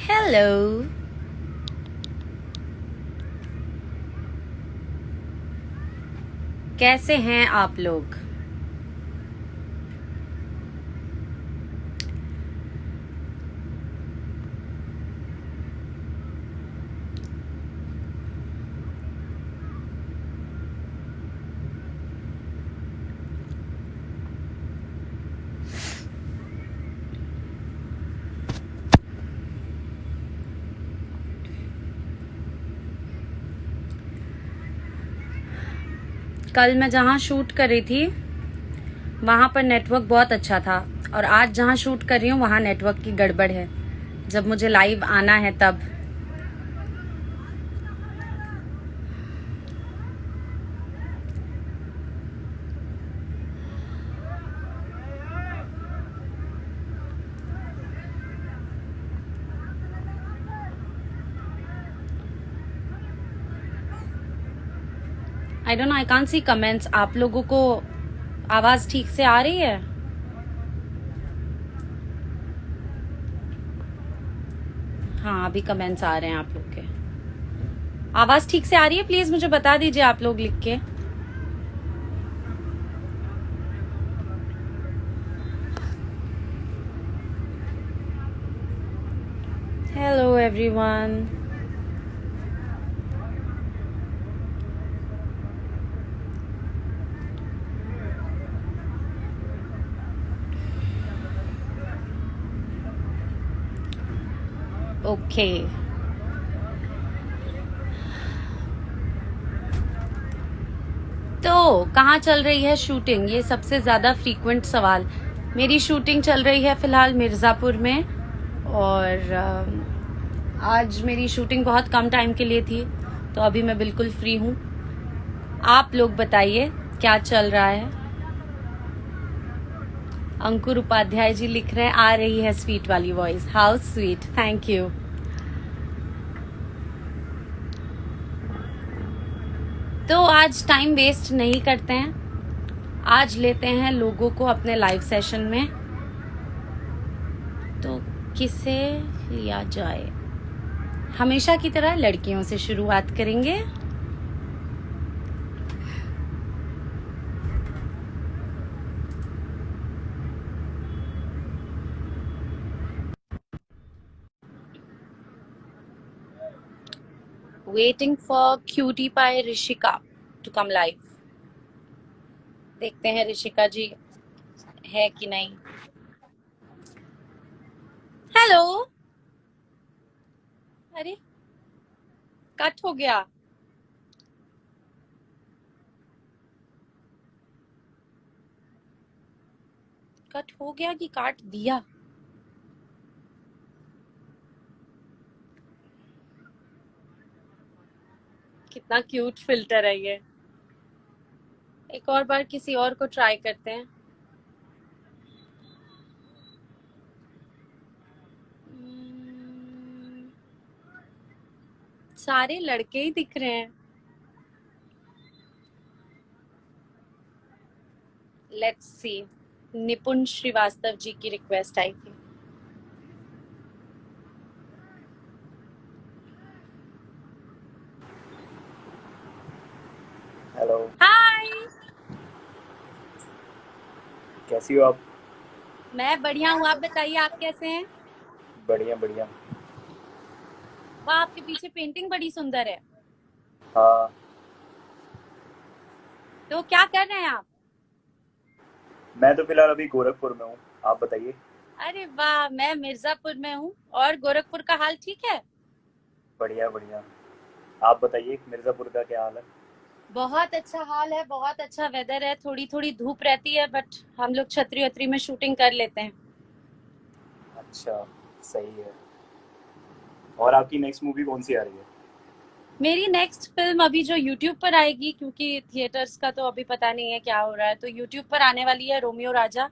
Hello. कैसे हैं आप लोग? कल मैं जहाँ शूट कर रही थी वहाँ पर नेटवर्क बहुत अच्छा था, और आज जहाँ शूट कर रही हूँ वहाँ नेटवर्क की गड़बड़ है जब मुझे लाइव आना है तब। I don't know, I can't see comments. आप लोगों को आवाज ठीक से आ रही है? हाँ, अभी कमेंट्स आ रहे हैं आप लोग के। आवाज ठीक से आ रही है? प्लीज मुझे बता दीजिए आप लोग लिख के। Hello everyone. ओके, तो कहाँ चल रही है शूटिंग? ये सबसे ज्यादा फ्रीक्वेंट सवाल। मेरी शूटिंग चल रही है फिलहाल मिर्जापुर में, और आज मेरी शूटिंग बहुत कम टाइम के लिए थी, तो अभी मैं बिल्कुल फ्री हूँ। आप लोग बताइए क्या चल रहा है। अंकुर उपाध्याय जी लिख रहे हैं, आ रही है स्वीट वाली voice. How sweet, thank you. तो आज टाइम वेस्ट नहीं करते हैं, आज लेते हैं लोगों को अपने लाइव सेशन में। तो किसे लिया जाए? हमेशा की तरह लड़कियों से शुरुआत करेंगे। Waiting for cutie pie Rishika to come live. देखते हैं ऋषिका जी है कि नहीं। हेलो। अरे, कट हो गया। कट हो गया कि काट दिया? कितना क्यूट फिल्टर है ये। एक और बार किसी और को ट्राई करते हैं। सारे लड़के ही दिख रहे हैं। Let's see. निपुण श्रीवास्तव जी की रिक्वेस्ट आई थी। हेलो, हाय। कैसी हो आप? मैं बढ़िया हूँ, आप बताइए आप कैसे हैं? बढ़िया बढ़िया। वाह, आपके पीछे पेंटिंग बड़ी सुंदर है। हाँ, तो क्या कर रहे हैं आप? मैं तो फिलहाल अभी गोरखपुर में हूँ। आप बताइए। अरे वाह, मैं मिर्जापुर में हूँ। और गोरखपुर का हाल ठीक है? बढ़िया बढ़िया। आप बताइए, मिर्ज़ापुर का क्या हाल है? बहुत अच्छा हाल है, बहुत अच्छा वेदर है। थोड़ी थोड़ी धूप रहती है, बट हम लोग छतरी वतरी में शूटिंग कर लेते हैं। अच्छा, सही है। और आपकी नेक्स्ट मूवी कौन सी आ रही है? मेरी नेक्स्ट फिल्म अभी जो यूट्यूब पर आएगी, क्योंकि थिएटर्स का तो अभी पता नहीं है क्या हो रहा है, तो यूट्यूब पर आने वाली है रोमियो राजा।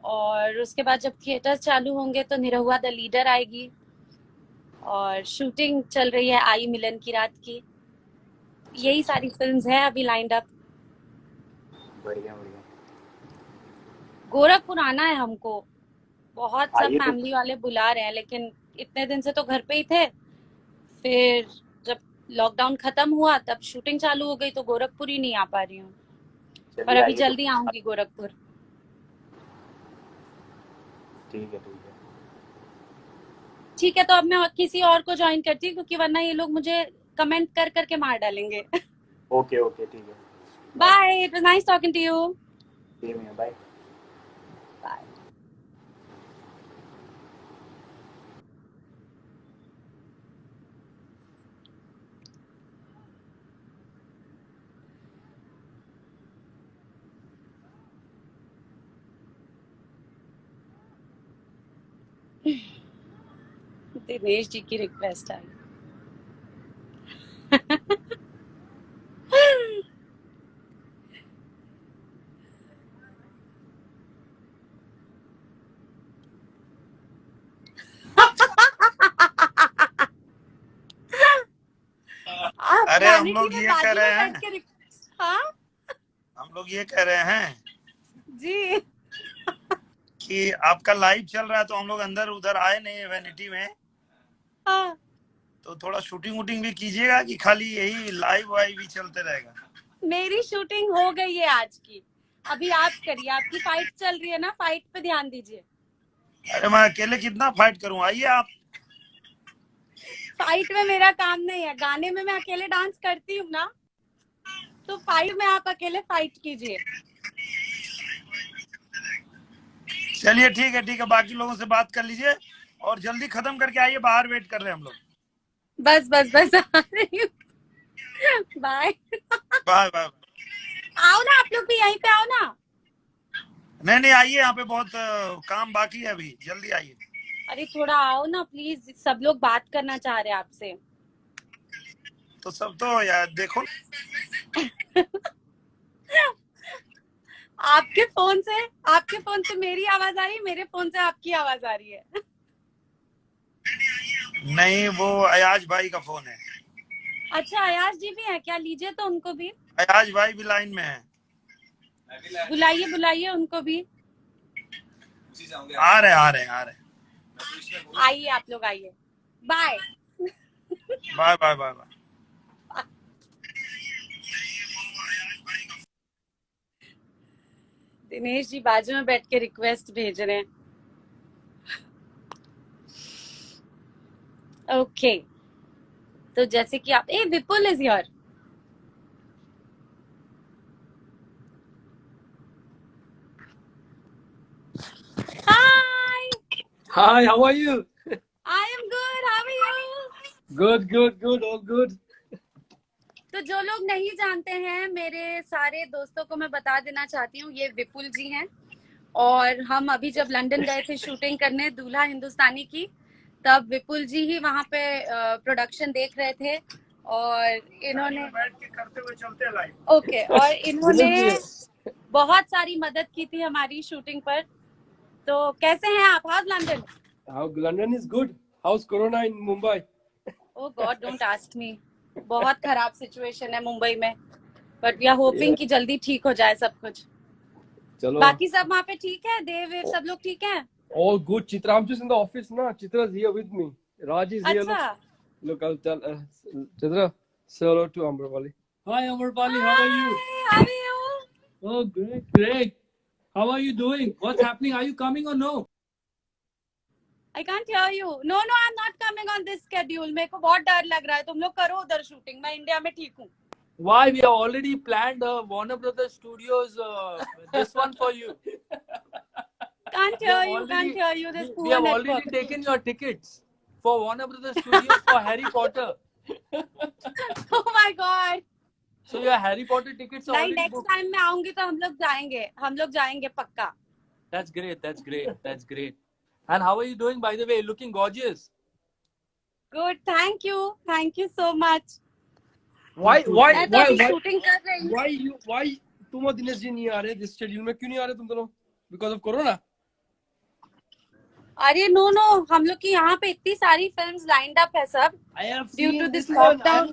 और उसके बाद जब थिएटर्स चालू होंगे तो निरहुआ द लीडर आएगी। और शूटिंग चल रही है आई मिलन की रात की। अच्छा यही अच्छा। सारी फिल्म्स हैं अभी लाइंड अप। बढ़िया बढ़िया। गोरखपुर आना है हमको। बहुत सब आइए तो। फैमिली वाले बुला रहे हैं, लेकिन इतने दिन से तो घर पे ही थे, फिर जब लॉकडाउन खत्म हुआ तब शूटिंग चालू हो गई, तो गोरखपुर ही नहीं आ पा रही हूँ, पर चलिए अभी आइए तो। जल्दी आऊंगी गोरखपुर। ठीक है ठीक है। ठीक है, तो अब मैं किसी और को ज्वाइन करती हूँ, क्योंकि वरना ये लोग मुझे कमेंट कर करके मार डालेंगे। ओके ओके ठीक है। Bye. Bye, it was nice talking to you. Same है, बाय। बाय। दिनेश जी की रिक्वेस्ट आई। आप अरे हम वैनिटी लोग में ये कह बाजू में रहे बैठ हैं के हाँ हम लोग ये कह रहे हैं जी। कि आपका लाइव चल रहा है तो हम लोग अंदर उधर आए नहीं है वैनिटी में, हाँ, तो थोड़ा शूटिंग वूटिंग भी कीजिएगा कि खाली यही लाइव वाइव ही चलते रहेगा। मेरी शूटिंग हो गई है आज की, अभी आप करिए, आपकी फाइट चल रही है ना, फाइट पे ध्यान दीजिए। अरे मैं अकेले कितना फाइट करूं, आइए आप। फाइट में मेरा काम नहीं है, गाने में मैं अकेले डांस करती हूँ ना, तो फाइट में आप अकेले फाइट कीजिए। चलिए ठीक है, बाकी लोगों से बात कर लीजिए और जल्दी खत्म करके आइए, बाहर वेट कर रहे हैं हम लोग। बस बस बस आ रही हूँ। बाय। Bye bye. आओ ना, आप लोग भी यहीं पे आओ ना। नहीं आइए, यहाँ पे बहुत काम बाकी है, अभी जल्दी आइए। अरे थोड़ा आओ ना प्लीज, सब लोग बात करना चाह रहे हैं आपसे। तो सब तो यार देखो, आपके फोन से मेरी आवाज आ रही है, मेरे फोन से आपकी आवाज आ रही है। नहीं वो अयाज भाई का फोन है। अच्छा, अयाज जी भी है क्या? लीजिए तो उनको भी। अयाज भाई भी लाइन में है। बुलाइए बुलाइए उनको भी। आ रहे आइए आप लोग, आइए। Bye. Bye bye bye bye. Dinesh ji बाजू में बैठ के रिक्वेस्ट भेज रहे हैं। ओके, तो जैसे कि आप, Vipul is here. Hi, Hi, how are you? I am good, how are you? Good, all good. तो जो लोग नहीं जानते हैं, मेरे सारे दोस्तों को मैं बता देना चाहती हूँ, ये विपुल जी हैं, और हम अभी जब लंदन गए थे शूटिंग करने दूल्हा हिंदुस्तानी की, तब विपुल जी ही वहाँ पे प्रोडक्शन देख रहे थे, और इन्होंने बैठ के करते हुए चलते लाइव। ओके, और इन्होंने बहुत सारी मदद की थी हमारी शूटिंग पर। तो कैसे हैं आप? House London? How London is good. How's Corona in Mumbai? Oh God, don't ask me. बहुत खराब सिचुएशन है मुंबई में, बट वी आर होपिंग कि जल्दी ठीक हो जाए सब कुछ। चलो। बाकी सब वहाँ पे ठीक है? देव सब लोग ठीक है? All good. Chitra, I'm just in the office now. Chitra's here with me. Raj is here. अच्छा, Look, I'll tell Chitra, say hello to Amrapali. Hi Amarpali, how are you? How are you? Oh, great. How are you doing? What's happening? Are you coming or no? I can't hear you. No, I'm not coming on this schedule. मेरे को बहुत डर लग रहा है। तुम लोग करो उधर शूटिंग, मैं इंडिया में ठीक हूँ। Why? We have already planned Warner Brothers Studios this one for you. Can't hear you. This We poor have network. already taken your tickets for Warner Brothers Studios for Harry Potter. Oh my God. So your Harry Potter tickets are नहीं, already next booked. time मैं आऊंगी तो हम लोग जाएंगे पक्का। That's great. And how are you doing, by the way? Looking gorgeous. Good, thank you so much. Why मैं तो अभी शूटिंग कर रही हूँ। why तुम और दिनेश जी नहीं आ रहे this schedule में? क्यों नहीं आ रहे तुम दोनों? Because of Corona? अरे नो, हम लोग की यहाँ पे इतनी सारी फिल्म्स लाइंड अप है सब। I have Due seen to this this one. lockdown.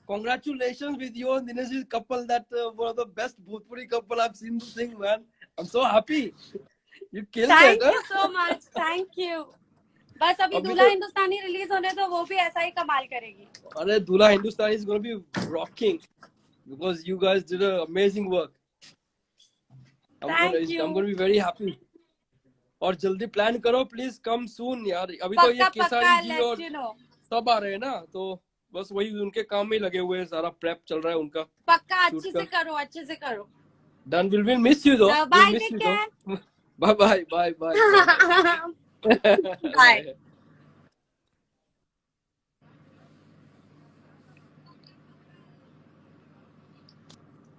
Congratulations with you and Dinesh's couple. That one of the best Bhojpuri couple I've seen this thing, man. I'm so happy. You killed Thank it. you so much. Thank you. बस अभी अभी दूल्हा तो हिंदुस्तानी release होने तो वो भी ऐसा ही कमाल करेगी। अरे दूल्हा हिंदुस्तानी is going to be rocking because you guys did an amazing work. Thank you. I'm going to be very happy. और जल्दी प्लान करो प्लीज, कम सून यार। अभी तो ये पक्का केसारी पक्का, जी लेट और यू नो। सब आ रहे हैं ना, तो बस वही उनके काम में ही लगे हुए हैं, सारा प्रेप चल रहा है उनका पक्का शूट अच्छे का। से करो, अच्छे से करो। डन, विल मिस यू दो, will bye, miss take you care. दो। Bye bye bye bye bye.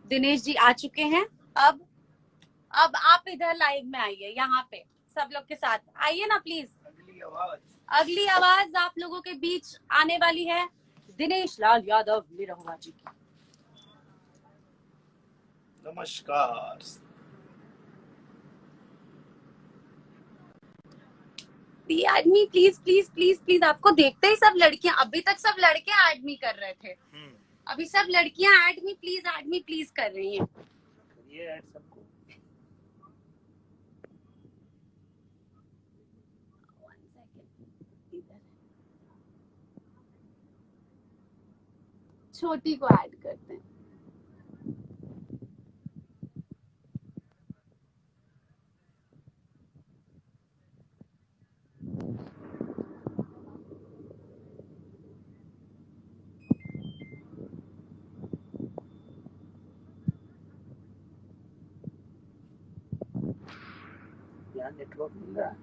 Dinesh ji आ चुके हैं। अब आप इधर लाइव में आइए, यहाँ पे सब लोग के साथ आइए ना प्लीज। अगली आवाज आप लोगों के बीच आने वाली है दिनेश लाल यादव निरहुआ जी की। नमस्कार। आदमी प्लीज प्लीज प्लीज प्लीज, आपको देखते ही सब लड़कियां, अभी तक सब लड़के आदमी कर रहे थे, अभी सब लड़कियां आदमी प्लीज कर रही हैं। ये ऐड सबको। छोटी को ऐड करते हैं। यहाँ नेटवर्क मिल रहा है।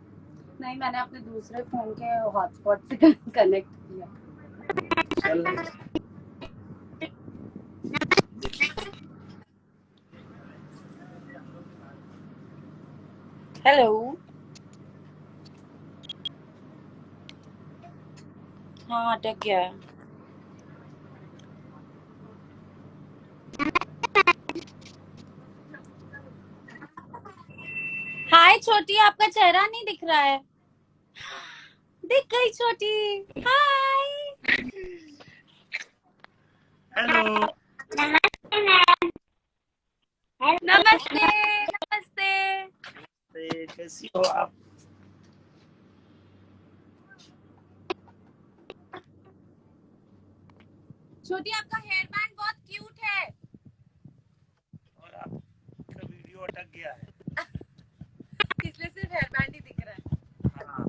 नहीं, मैंने अपने दूसरे फोन के हॉटस्पॉट से कनेक्ट किया। चल हेलो। हाँ अटक गया है। हाय छोटी, आपका चेहरा नहीं दिख रहा है। दिख गई छोटी। हाय। हेलो। नमस्ते नमस्ते। कैसी हो आप? छोटी आपका हेयर बैंड बहुत क्यूट है। और आपका वीडियो अटक गया है। इसलिए सिर्फ हेयर बैंड ही दिख रहा है। हाँ।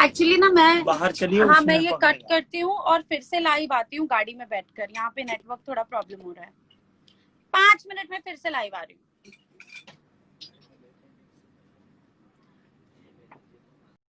एक्चुअली ना मैं बाहर चलिए। हाँ उसमें मैं ये पकड़ेगा। कट करती हूँ और फिर से लाइव आती हूँ गाड़ी में बैठकर। यहाँ पे नेटवर्क थोड़ा प्रॉब्लम हो रहा है। 5 मिनट में फिर से लाइव आ रही हूँ।